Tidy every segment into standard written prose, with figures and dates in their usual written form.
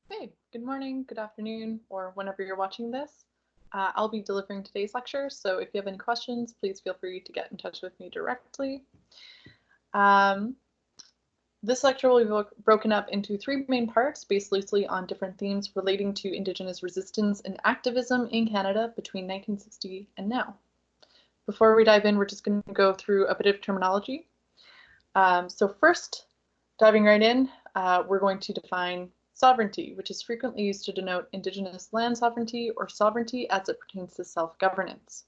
Hey, good morning, good afternoon, or whenever you're watching this. I'll be delivering today's lecture, so if you have any questions, please feel free to get in touch with me directly. Um, this lecture will be broken up into three main parts based loosely on different themes relating to Indigenous resistance and activism in Canada between 1960 and now. Before we dive in, we're just going to go through a bit of terminology. So first, diving right in, we're going to define sovereignty, which is frequently used to denote Indigenous land sovereignty or sovereignty as it pertains to self-governance.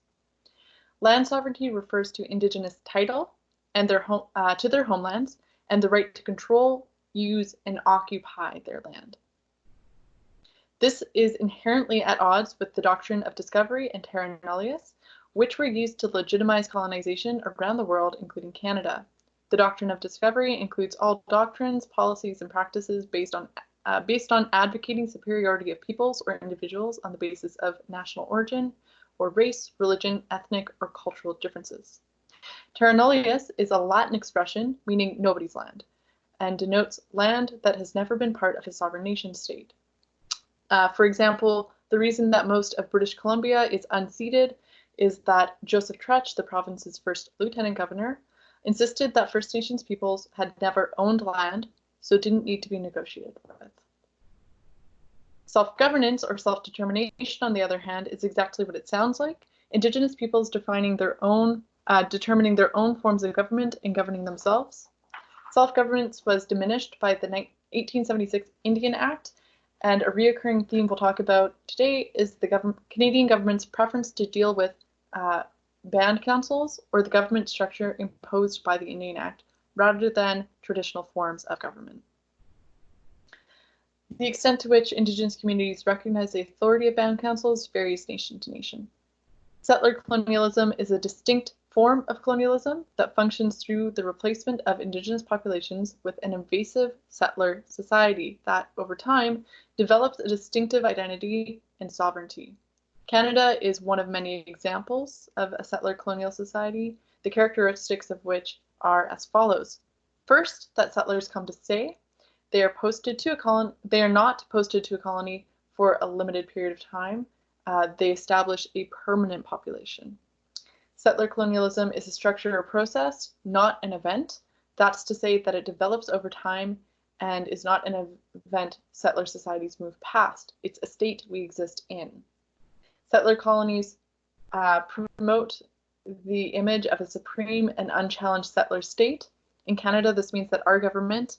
Land sovereignty refers to Indigenous title and to their homelands and the right to control, use, and occupy their land. This is inherently at odds with the doctrine of discovery and terra nullius, which were used to legitimize colonization around the world, including Canada. The doctrine of discovery includes all doctrines, policies, and practices based on advocating superiority of peoples or individuals on the basis of national origin or race, religion, ethnic, or cultural differences. Terra nullius is a Latin expression meaning nobody's land and denotes land that has never been part of a sovereign nation state. For example, the reason that most of British Columbia is unceded is that Joseph Tretch, the province's first lieutenant governor, insisted that First Nations peoples had never owned land, so it didn't need to be negotiated with. Self-governance or self-determination, on the other hand, is exactly what it sounds like. Indigenous peoples determining their own forms of government and governing themselves. Self-governance was diminished by the 1876 Indian Act, and a reoccurring theme we'll talk about today is the Canadian government's preference to deal with band councils or the government structure imposed by the Indian Act rather than traditional forms of government. The extent to which Indigenous communities recognize the authority of band councils varies nation to nation. Settler colonialism is a distinct form of colonialism that functions through the replacement of Indigenous populations with an invasive settler society that, over time, develops a distinctive identity and sovereignty. Canada is one of many examples of a settler colonial society, the characteristics of which are as follows. First, that settlers come to stay. They are not posted to a colony for a limited period of time. They establish a permanent population. Settler colonialism is a structure or process, not an event. That's to say that it develops over time and is not an event settler societies move past. It's a state we exist in. Settler colonies promote the image of a supreme and unchallenged settler state. In Canada, this means that our government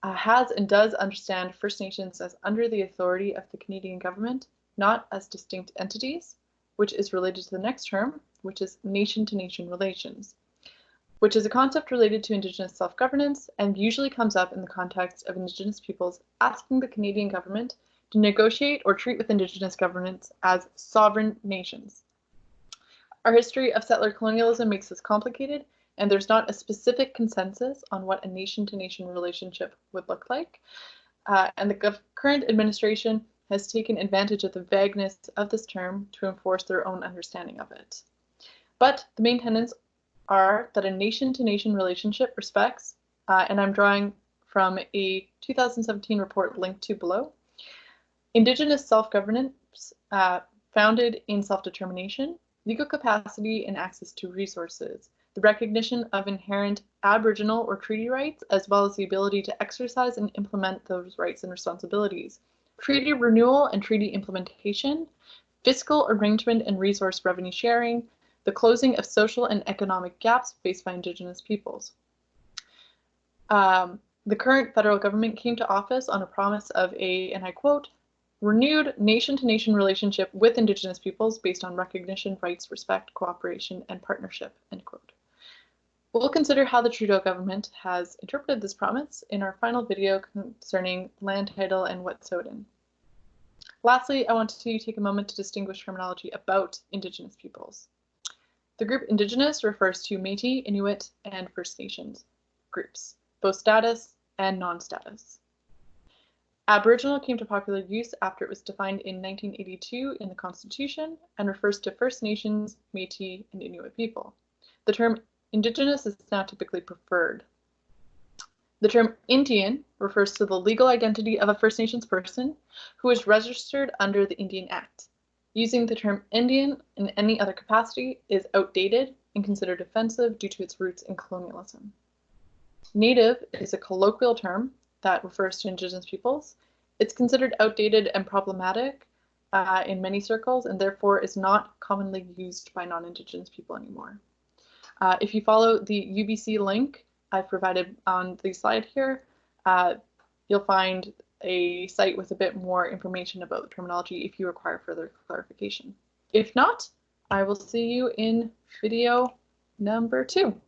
has and does understand First Nations as under the authority of the Canadian government, not as distinct entities, which is related to the next term, which is nation-to-nation relations, which is a concept related to Indigenous self-governance and usually comes up in the context of Indigenous peoples asking the Canadian government to negotiate or treat with Indigenous governments as sovereign nations. Our history of settler colonialism makes this complicated, and there's not a specific consensus on what a nation-to-nation relationship would look like. And the current administration has taken advantage of the vagueness of this term to enforce their own understanding of it. But the main tenets are that a nation-to-nation relationship respects, and I'm drawing from a 2017 report linked to below, Indigenous self-governance founded in self-determination, legal capacity and access to resources, the recognition of inherent Aboriginal or treaty rights, as well as the ability to exercise and implement those rights and responsibilities, treaty renewal and treaty implementation, fiscal arrangement and resource revenue sharing, the closing of social and economic gaps faced by Indigenous peoples. The current federal government came to office on a promise of a, and I quote, renewed nation-to-nation relationship with Indigenous peoples based on recognition, rights, respect, cooperation, and partnership, end quote. We'll consider how the Trudeau government has interpreted this promise in our final video concerning land title and Wet'suwet'en. Lastly, I want to take a moment to distinguish terminology about Indigenous peoples. The group Indigenous refers to Métis, Inuit, and First Nations groups, both status and non-status. Aboriginal came to popular use after it was defined in 1982 in the Constitution and refers to First Nations, Métis, and Inuit people. The term Indigenous is now typically preferred. The term Indian refers to the legal identity of a First Nations person who is registered under the Indian Act. Using the term Indian in any other capacity is outdated and considered offensive due to its roots in colonialism. Native is a colloquial term that refers to Indigenous peoples. It's considered outdated and problematic in many circles, and therefore is not commonly used by non-Indigenous people anymore. If you follow the UBC link I've provided on the slide here, you'll find a site with a bit more information about the terminology if you require further clarification. If not, I will see you in video number 2.